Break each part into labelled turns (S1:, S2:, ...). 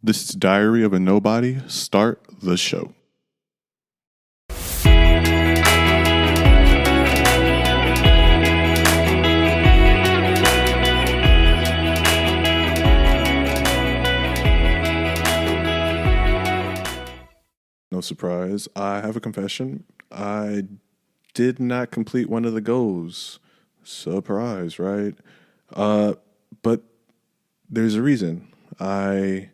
S1: This is Diary of a Nobody. Start the show. No surprise, I have a confession. I did not complete one of the goals. Surprise, right? But there's a reason. I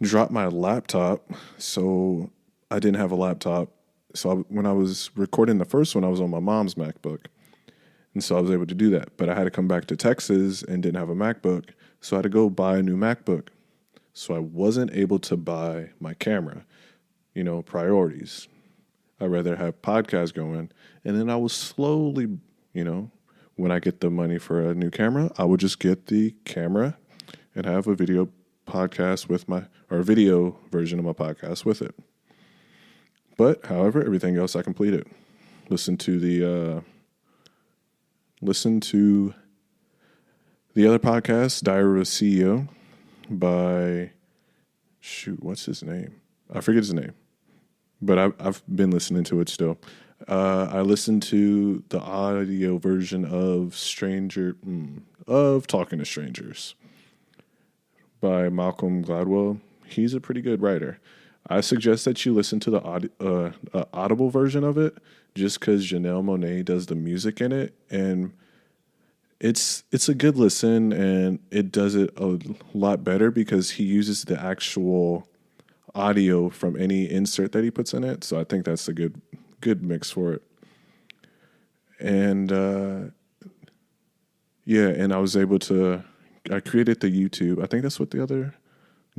S1: dropped my laptop, so I didn't have a laptop. So when I was recording the first one, I was on my mom's MacBook. And so I was able to do that. But I had to come back to Texas and didn't have a MacBook. So I had to go buy a new MacBook. So I wasn't able to buy my camera. Priorities. I'd rather have podcasts going. And then I was slowly, when I get the money for a new camera, I would just get the camera and have a video podcast or a video version of my podcast with it. But, however, everything else I completed. Listen to the other podcast, Diary of a CEO, by, what's his name? I forget his name. But I've been listening to it still. I listened to the audio version of Talking to Strangers by Malcolm Gladwell. He's a pretty good writer. I suggest that you listen to the audible version of it, just because Janelle Monáe does the music in it, and it's a good listen, and it does it a lot better because he uses the actual audio from any insert that he puts in it. So I think that's a good mix for it. And and I created the YouTube. I think that's what the other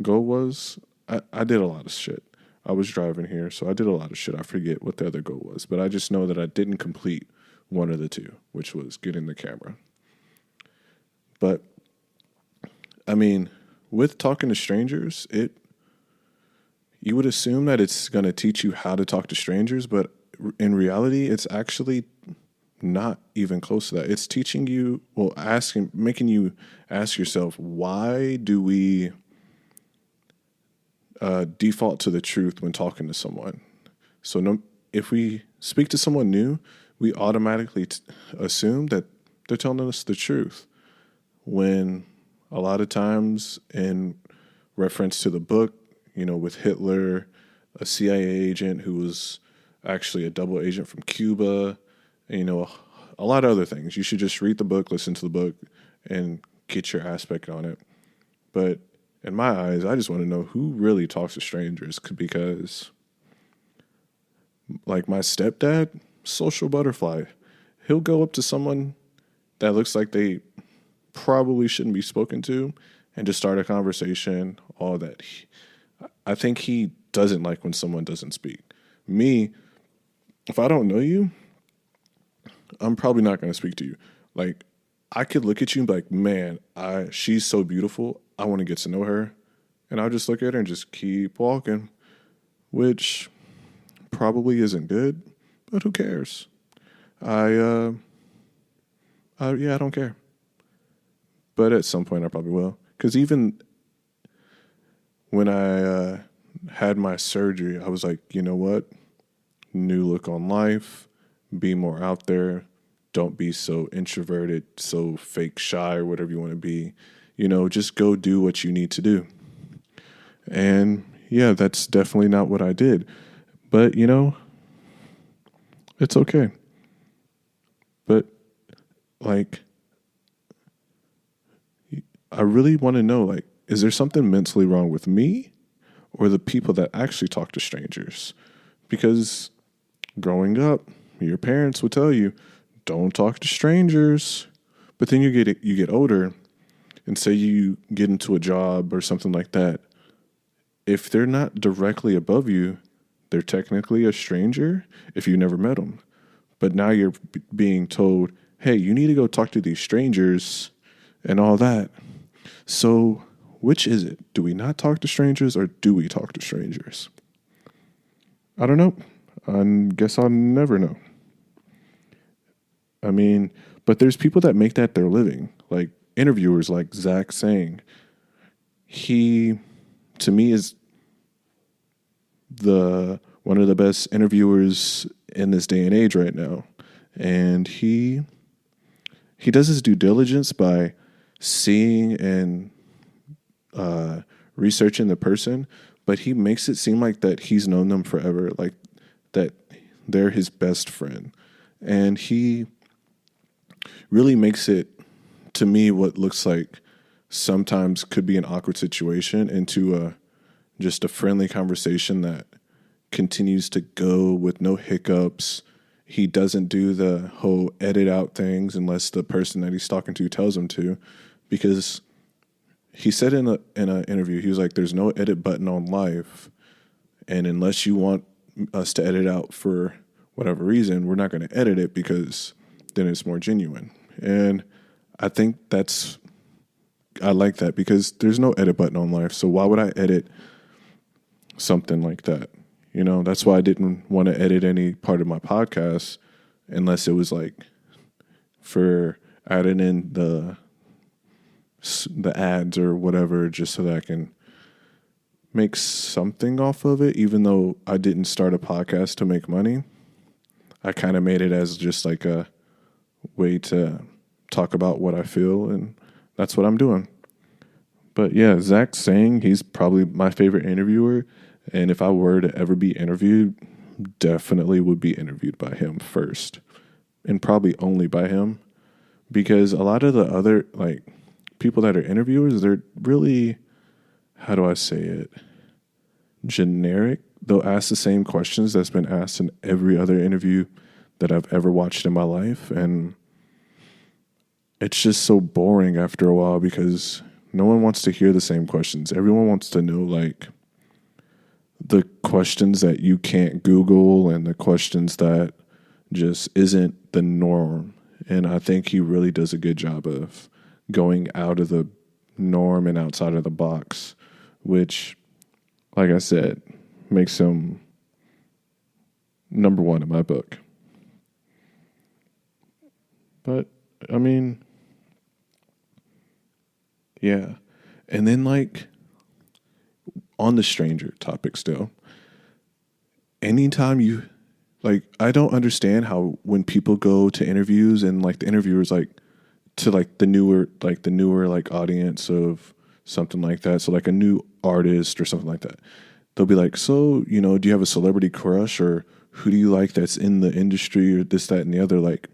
S1: goal was. I did a lot of shit. I was driving here, so I did a lot of shit. I forget what the other goal was, but I just know that I didn't complete one of the two, which was getting the camera. But I mean, with Talking to Strangers, you would assume that it's going to teach you how to talk to strangers, but in reality, it's actually not even close to that. It's teaching you, making you ask yourself, why do we default to the truth when talking to someone? So if we speak to someone new, we automatically assume that they're telling us the truth, when a lot of times in reference to the book, with Hitler, a CIA agent who was actually a double agent from Cuba, and, a lot of other things. You should just read the book, listen to the book, and get your aspect on it. But in my eyes, I just want to know who really talks to strangers, because, like my stepdad, social butterfly. He'll go up to someone that looks like they probably shouldn't be spoken to and just start a conversation, all that. I think he doesn't like when someone doesn't speak. Me, if I don't know you, I'm probably not going to speak to you. Like, I could look at you and be like, man, she's so beautiful. I want to get to know her. And I'll just look at her and just keep walking, which probably isn't good, but who cares? I don't care. But at some point I probably will. Because even when I had my surgery, I was like, you know what? New look on life. Be more out there. Don't be so introverted, so fake shy, or whatever you want to be. Just go do what you need to do. And yeah, that's definitely not what I did. But, it's okay. But, I really want to know, is there something mentally wrong with me or the people that actually talk to strangers? Because growing up, your parents would tell you, don't talk to strangers. But then you get older, and say you get into a job or something like that. If they're not directly above you, they're technically a stranger if you never met them. But now you're being told, hey, you need to go talk to these strangers and all that. So which is it? Do we not talk to strangers, or do we talk to strangers? I don't know. I guess I'll never know. I mean, but there's people that make that their living. Like interviewers like Zach Sang. He to me is the one of the best interviewers in this day and age right now. And he does his due diligence by seeing and researching the person, but he makes it seem like that he's known them forever, like that they're his best friend. And he really makes it, to me, what looks like sometimes could be an awkward situation into just a friendly conversation that continues to go with no hiccups. He doesn't do the whole edit out things unless the person that he's talking to tells him to, because he said in an interview, he was like, there's no edit button on life, and unless you want us to edit out for whatever reason, we're not going to edit it, because then it's more genuine. And I think I like that, because there's no edit button on life. So why would I edit something like that? You know, that's why I didn't want to edit any part of my podcast unless it was like for adding in the ads or whatever, just so that I can make something off of it. Even though I didn't start a podcast to make money, I kind of made it as just like a way to talk about what I feel, and that's what I'm doing. But yeah, Zach Sang, he's probably my favorite interviewer. And if I were to ever be interviewed, definitely would be interviewed by him first, and probably only by him, because a lot of the other like people that are interviewers, they're really, how do I say it, generic. They'll ask the same questions that's been asked in every other interview that I've ever watched in my life, and it's just so boring after a while, because no one wants to hear the same questions. Everyone wants to know like the questions that you can't Google and the questions that just isn't the norm. And I think he really does a good job of going out of the norm and outside of the box, which, like I said, makes him number one in my book. But, I mean, yeah. And then, like, on the stranger topic still, anytime you, like, I don't understand how when people go to interviews and, like, the interviewers, like, to, like, the newer, like, audience of something like that, so, like, a new artist or something like that, they'll be like, so, you know, do you have a celebrity crush, or who do you like that's in the industry, or this, that, and the other? Like,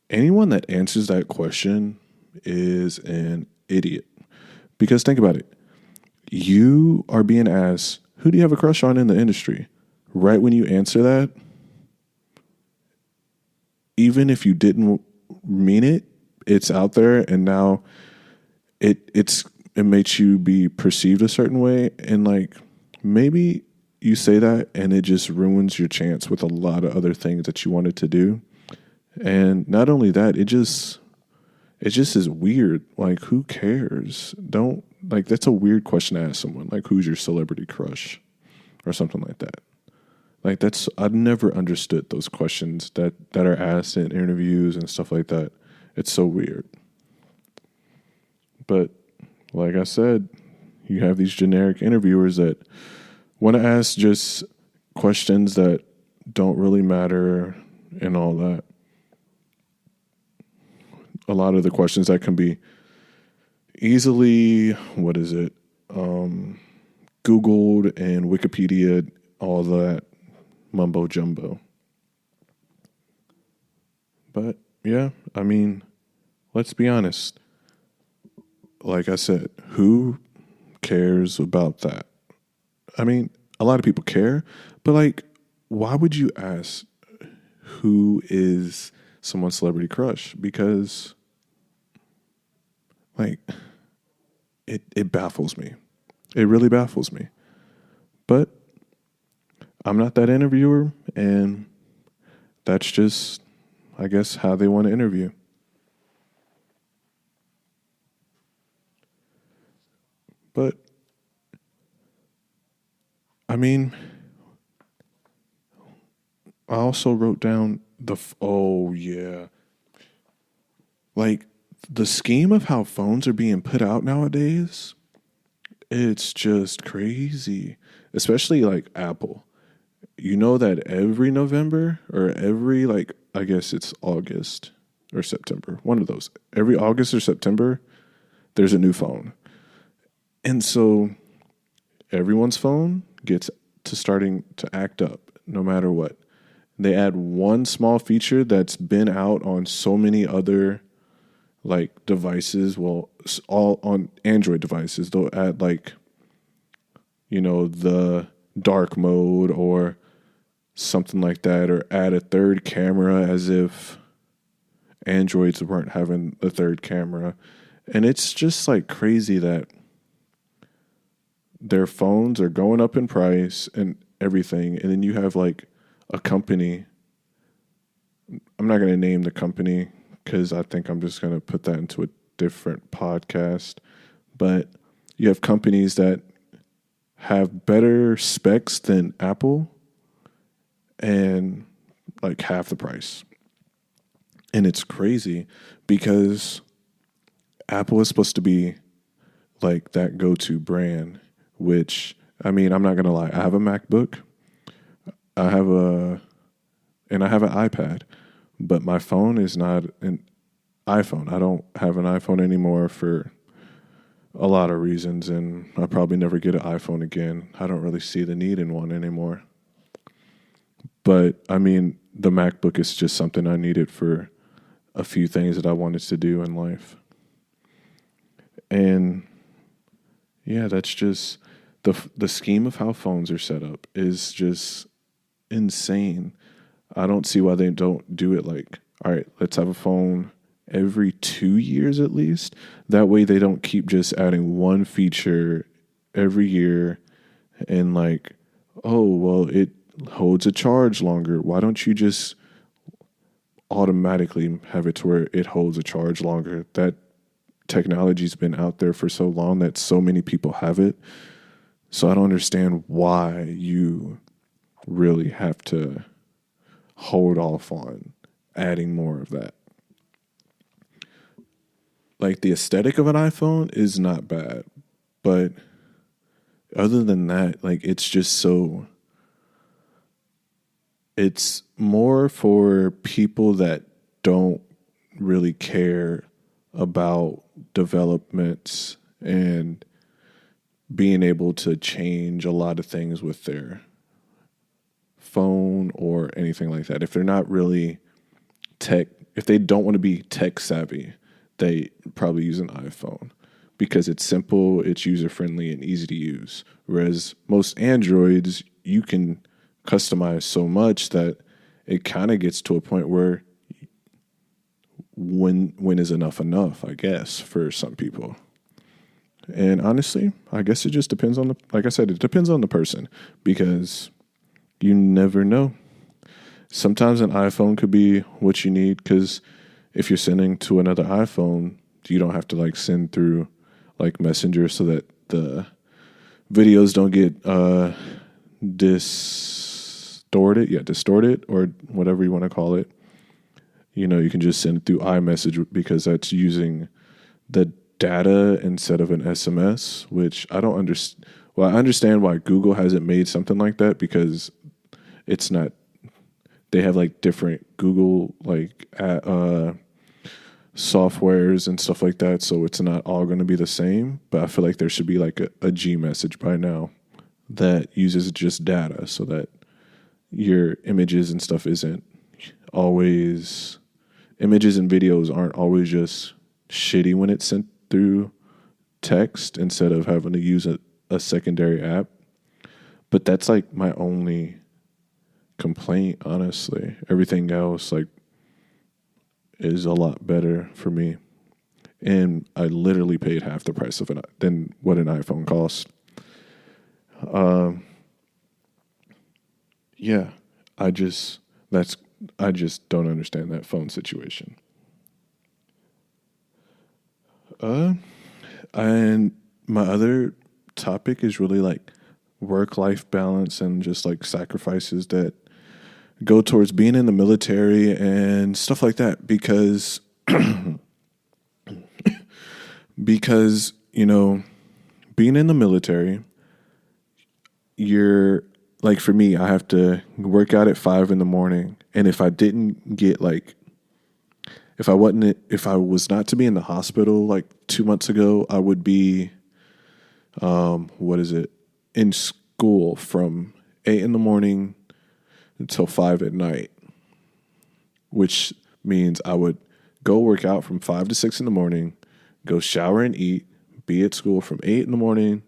S1: anyone that answers that question is an idiot. Because think about it. You are being asked, who do you have a crush on in the industry? Right when you answer that, even if you didn't mean it, it's out there, and now it makes you be perceived a certain way. And like, maybe you say that and it just ruins your chance with a lot of other things that you wanted to do. And not only that, it just is weird. Like, who cares? Don't, like, that's a weird question to ask someone. Like, who's your celebrity crush? Or something like that. Like, I've never understood those questions that are asked in interviews and stuff like that. It's so weird. But, like I said, you have these generic interviewers that want to ask just questions that don't really matter and all that. A lot of the questions that can be easily, Googled and Wikipedia, all that mumbo jumbo. But yeah, I mean, let's be honest. Like I said, who cares about that? I mean, a lot of people care, but like, why would you ask who is someone's celebrity crush? Because like, it baffles me. It really baffles me. But I'm not that interviewer, and that's just, I guess, how they want to interview. But, I mean, I also wrote down like, the scheme of how phones are being put out nowadays, It's just crazy, especially like Apple. You know that every November or every, like, I guess it's August or September, one of those. Every August or September, there's a new phone. And so everyone's phone gets to starting to act up no matter what. They add one small feature that's been out on so many other like devices. Well, all on Android devices. They'll add like, the dark mode or something like that, or add a third camera as if Androids weren't having a third camera. And it's just like crazy that their phones are going up in price and everything. And then you have like a company. I'm not going to name the company because I think I'm just going to put that into a different podcast. But you have companies that have better specs than Apple and like half the price. And it's crazy because Apple is supposed to be like that go-to brand, which, I mean, I'm not going to lie. I have a MacBook. I have an iPad, but my phone is not an iPhone. I don't have an iPhone anymore for a lot of reasons, and I'll probably never get an iPhone again. I don't really see the need in one anymore. But, I mean, the MacBook is just something I needed for a few things that I wanted to do in life. And, yeah, that's just the scheme of how phones are set up is just insane. I don't see why they don't do it like, all right, let's have a phone every 2 years at least. That way they don't keep just adding one feature every year and like, oh, well, it holds a charge longer. Why don't you just automatically have it to where it holds a charge longer? That technology's been out there for so long that so many people have it. So I don't understand why you really have to hold off on adding more of that. Like the aesthetic of an iPhone is not bad, but other than that, like it's just so, it's more for people that don't really care about developments and being able to change a lot of things with their phone or anything like that. If they're not really if they don't want to be tech savvy, they probably use an iPhone because it's simple, it's user friendly, and easy to use. Whereas most Androids, you can customize so much that it kind of gets to a point where when is enough, I guess, for some people. And honestly, I guess it just depends on like I said, it depends on the person because you never know. Sometimes an iPhone could be what you need because if you're sending to another iPhone, you don't have to like send through like Messenger so that the videos don't get distorted or whatever you want to call it. You can just send it through iMessage because that's using the data instead of an SMS, which I don't understand. Well, I understand why Google hasn't made something like that because it's not. They have like different Google like softwares and stuff like that, so it's not all going to be the same. But I feel like there should be like a G message by now that uses just data, so that your images and stuff isn't always images and videos aren't always just shitty when it's sent through text instead of having to use a secondary app. But that's like my only complaint, honestly. Everything else like is a lot better for me, and I literally paid half the price than what an iPhone costs. Yeah, I just don't understand that phone situation. And my other topic is really like work-life balance and just like sacrifices that go towards being in the military and stuff like that because being in the military, you're like, for me, I have to work out at 5 in the morning. And if I didn't get like, if I was not to be in the hospital like 2 months ago, I would be, in school from 8 in the morning until 5 at night, which means I would go work out from 5 to 6 in the morning, go shower and eat, be at school from 8 in the morning,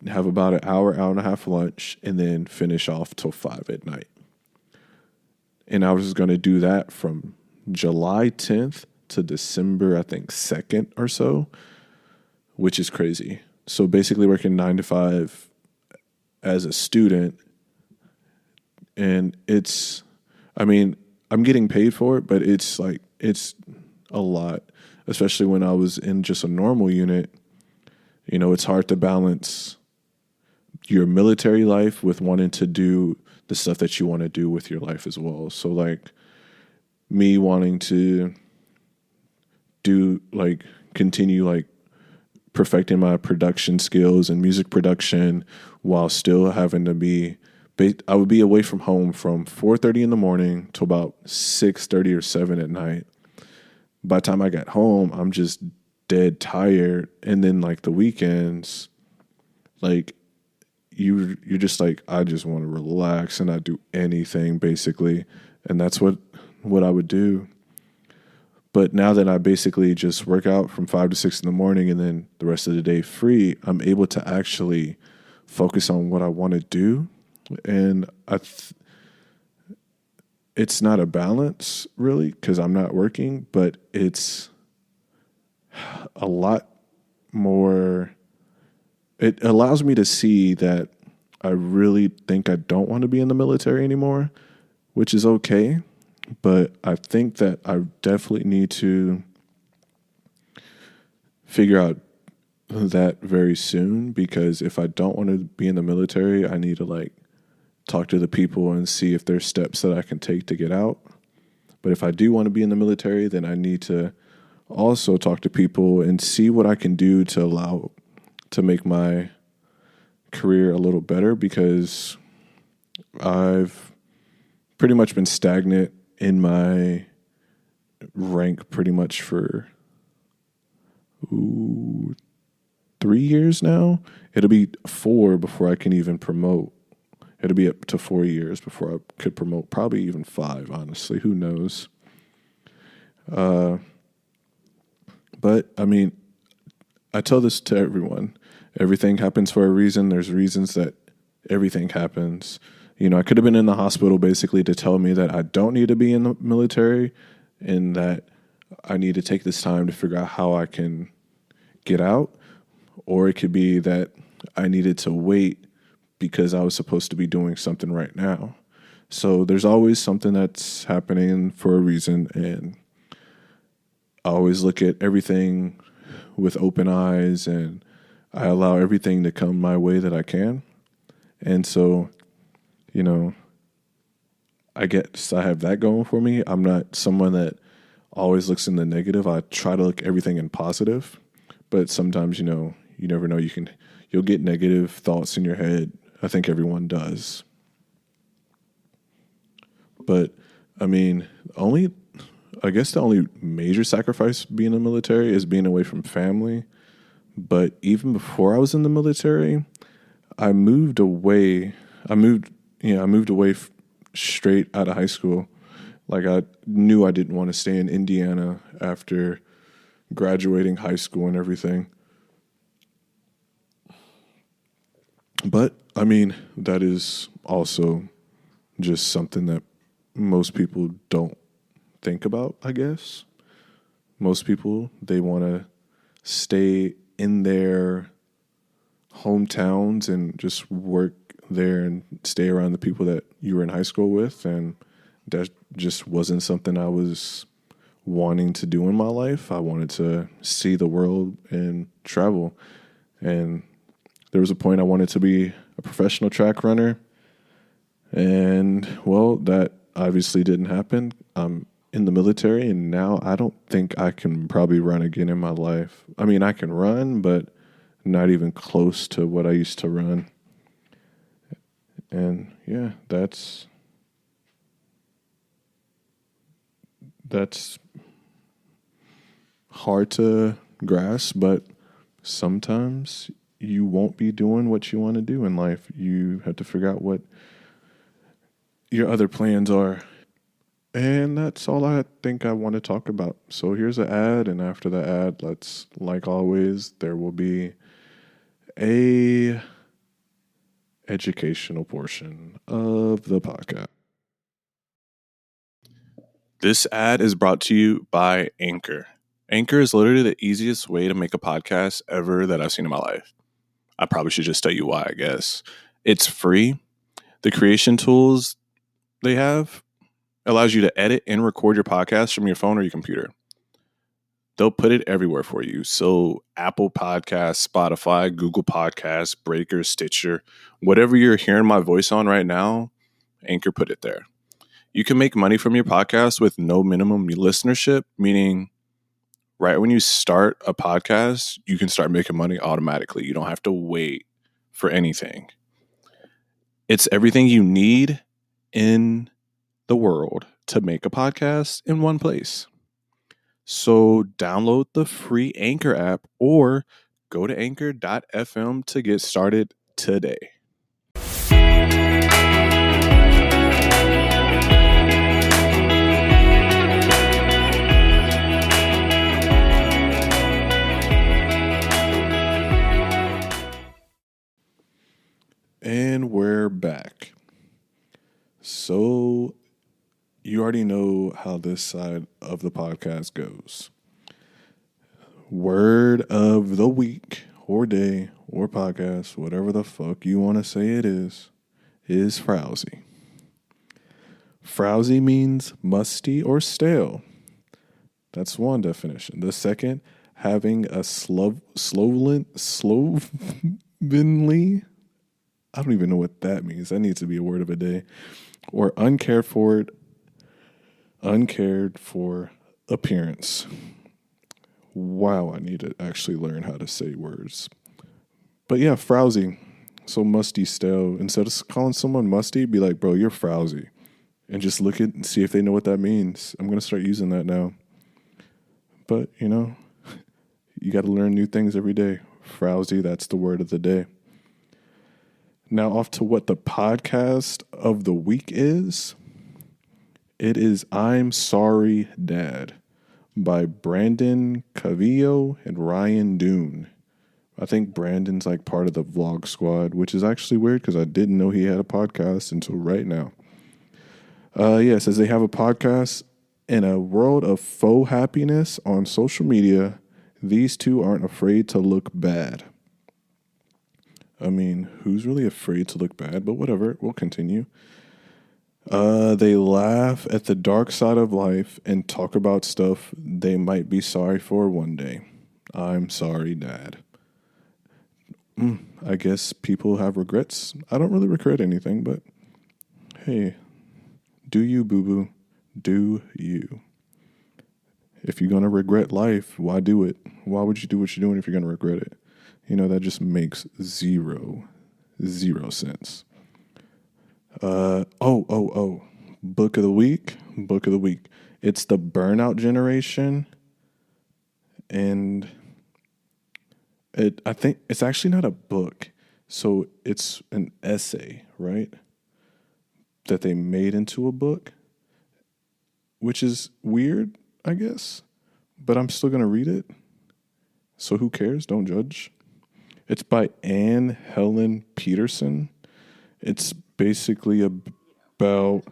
S1: have about an hour and a half lunch, and then finish off till 5 at night. And I was going to do that from July 10th to December, I think, 2nd or so, which is crazy. So basically working 9 to 5 as a student. And I'm getting paid for it, but it's a lot, especially when I was in just a normal unit. It's hard to balance your military life with wanting to do the stuff that you want to do with your life as well. So like me wanting to continue perfecting my production skills and music production while still having to I would be away from home from 4:30 in the morning to about 6:30 or 7 at night. By the time I got home, I'm just dead tired. And then like the weekends, like you're just like, I just want to relax and not do anything basically. And that's what I would do. But now that I basically just work out from 5 to 6 in the morning and then the rest of the day free, I'm able to actually focus on what I want to do. And it's not a balance really because I'm not working, but it's a lot more. It allows me to see that I really think I don't want to be in the military anymore, which is okay. But I think that I definitely need to figure out that very soon, because if I don't want to be in the military, I need to talk to the people and see if there's steps that I can take to get out. But if I do want to be in the military, then I need to also talk to people and see what I can do to make my career a little better, because I've pretty much been stagnant in my rank pretty much for 3 years now. It'll be 4 before I can even promote. It'll be up to 4 years before I could promote, probably even 5, honestly. Who knows? But, I tell this to everyone. Everything happens for a reason. There's reasons that everything happens. I could have been in the hospital basically to tell me that I don't need to be in the military and that I need to take this time to figure out how I can get out. Or it could be that I needed to wait because I was supposed to be doing something right now. So there's always something that's happening for a reason, and I always look at everything with open eyes, and I allow everything to come my way that I can. And so, I guess I have that going for me. I'm not someone that always looks in the negative. I try to look everything in positive, but sometimes, you never know. You'll get negative thoughts in your head. I think everyone does. But the only major sacrifice being in the military is being away from family. But even before I was in the military, I moved away. I moved away straight out of high school. I knew I didn't want to stay in Indiana after graduating high school and everything. But, that is also just something that most people don't think about, I guess. Most people, they want to stay in their hometowns and just work there and stay around the people that you were in high school with. And that just wasn't something I was wanting to do in my life. I wanted to see the world and travel. And there was a point I wanted to be a professional track runner. And, well, that obviously didn't happen. I'm in the military, and now I don't think I can probably run again in my life. I can run, but not even close to what I used to run. And yeah, that's hard to grasp, but sometimes you won't be doing what you want to do in life. You have to figure out what your other plans are. And that's all I think I want to talk about. So here's an ad, and after the ad, like always, there will be a educational portion of the podcast. This ad is brought to you by Anchor. Anchor is literally the easiest way to make a podcast ever that I've seen in my life. I probably should just tell you why, I guess. It's free. The creation tools they have allows you to edit and record your podcast from your phone or your computer. They'll put it everywhere for you. So Apple Podcasts, Spotify, Google Podcasts, Breaker, Stitcher, whatever you're hearing my voice on right now, Anchor put it there. You can make money from your podcast with no minimum listenership, meaning right when you start a podcast, you can start making money automatically. You don't have to wait for anything. It's everything you need in the world to make a podcast in one place. So download the free Anchor app or go to anchor.fm to get started today. And we're back. So you already know how this side of the podcast goes. Word of the week or day or podcast, whatever the fuck you want to say it is Frowsy. Frowsy means musty or stale. That's one definition. The second, having a slovenly, I don't even know what that means. That needs to be a word of a day. Or uncared for appearance. Wow, I need to actually learn how to say words. But yeah, frowsy. So musty, stale. Instead of calling someone musty, be like, bro, you're frowsy. And just look at and see if they know what that means. I'm going to start using that now. But, you got to learn new things every day. Frowsy, that's the word of the day. Now off to what the podcast of the week is. It is I'm Sorry, Dad by Brandon Cavillo and Ryan Dune. I think Brandon's like part of the vlog squad, which is actually weird because I didn't know he had a podcast until right now. It says they have a podcast in a world of faux happiness on social media. These two aren't afraid to look bad. I mean, who's really afraid to look bad? But whatever, we'll continue. They laugh at the dark side of life and talk about stuff they might be sorry for one day. I'm sorry, Dad. I guess people have regrets. I don't really regret anything, but hey, do you, boo-boo? Do you? If you're going to regret life, why do it? Why would you do what you're doing if you're going to regret it? That just makes zero sense. Book of the week. It's the Burnout generation. And I think it's actually not a book. So it's an essay, right? That they made into a book, which is weird, I guess. But I'm still going to read it. So who cares? Don't judge. It's by Anne Helen Peterson. It's basically about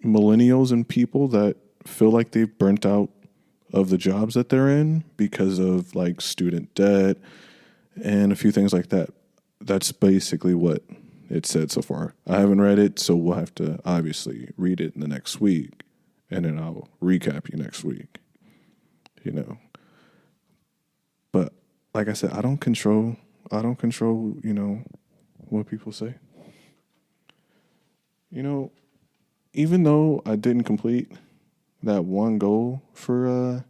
S1: millennials and people that feel like they've burnt out of the jobs that they're in because of like student debt and a few things like that. That's basically what it said so far. I haven't read it, so we'll have to obviously read it in the next week, and then I'll recap you next week. But like I said, I don't control, what people say. Even though I didn't complete that one goal for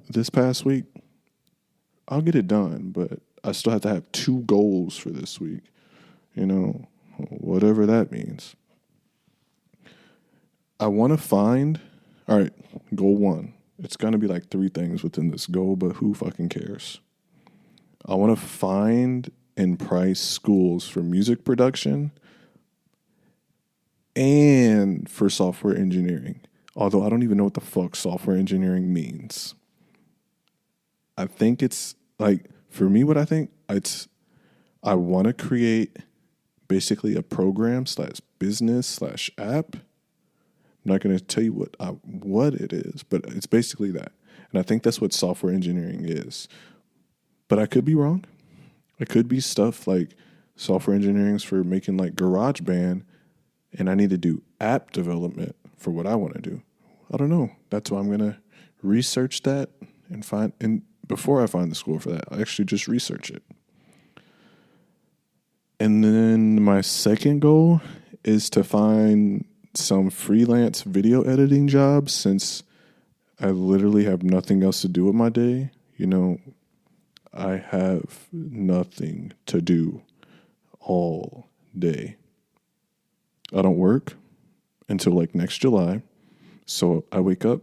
S1: this past week, I'll get it done, but I still have to have 2 goals for this week. Whatever that means. I want to find, all right, goal 1. It's going to be like 3 things within this goal, but who fucking cares? I want to find and price schools for music production and for software engineering. Although I don't even know what the fuck software engineering means. I think it's like, for me, what I think, I want to create basically a program / business / app. I'm not going to tell you what it is, but it's basically that. And I think that's what software engineering is. But I could be wrong. It could be stuff like software engineering is for making like GarageBand, and I need to do app development for what I want to do. I don't know. That's why I'm going to research that and before I find the school for that, I actually just research it. And then my second goal is to find some freelance video editing jobs, since I literally have nothing else to do with my day. I have nothing to do all day. I don't work until like next July. So I wake up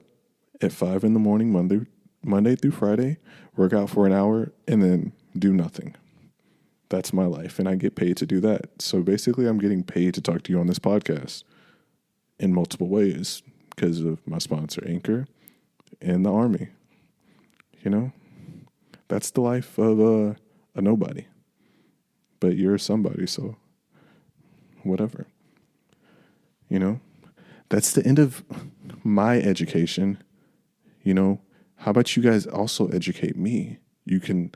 S1: at 5 a.m, Monday through Friday, work out for an hour, and then do nothing. That's my life, and I get paid to do that. So basically, I'm getting paid to talk to you on this podcast in multiple ways because of my sponsor, Anchor, and the Army. That's the life of a nobody. But you're somebody, so whatever. That's the end of my education. How about you guys also educate me? You can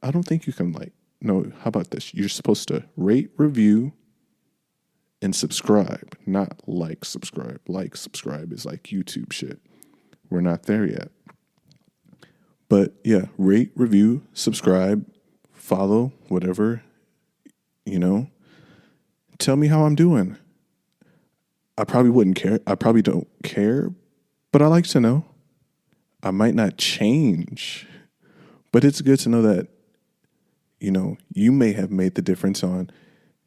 S1: I don't think you can no, how about this? You're supposed to rate, review, and subscribe, not subscribe. Subscribe is like YouTube shit. We're not there yet. But yeah, rate, review, subscribe, follow, whatever, Tell me how I'm doing. I probably wouldn't care. I probably don't care, but I like to know. I might not change, but it's good to know that, you may have made the difference on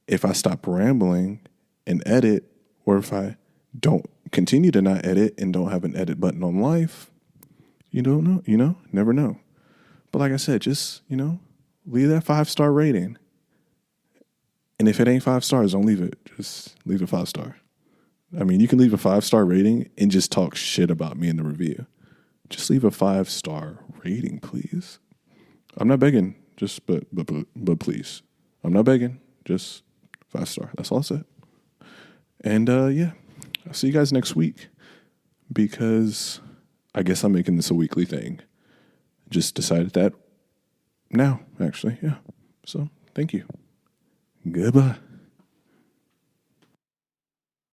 S1: if I stop rambling and edit, or if I don't continue to not edit and don't have an edit button on life. You don't know, never know. But like I said, just, leave that 5-star rating. And if it ain't 5 stars, don't leave it. Just leave a 5-star. I mean, you can leave a 5-star rating and just talk shit about me in the review. Just leave a 5-star rating, please. I'm not begging, but please. I'm not begging, just 5-star. That's all I said. And yeah, I'll see you guys next week, because I guess I'm making this a weekly thing. Just decided that now, actually. Yeah. So, thank you. Goodbye.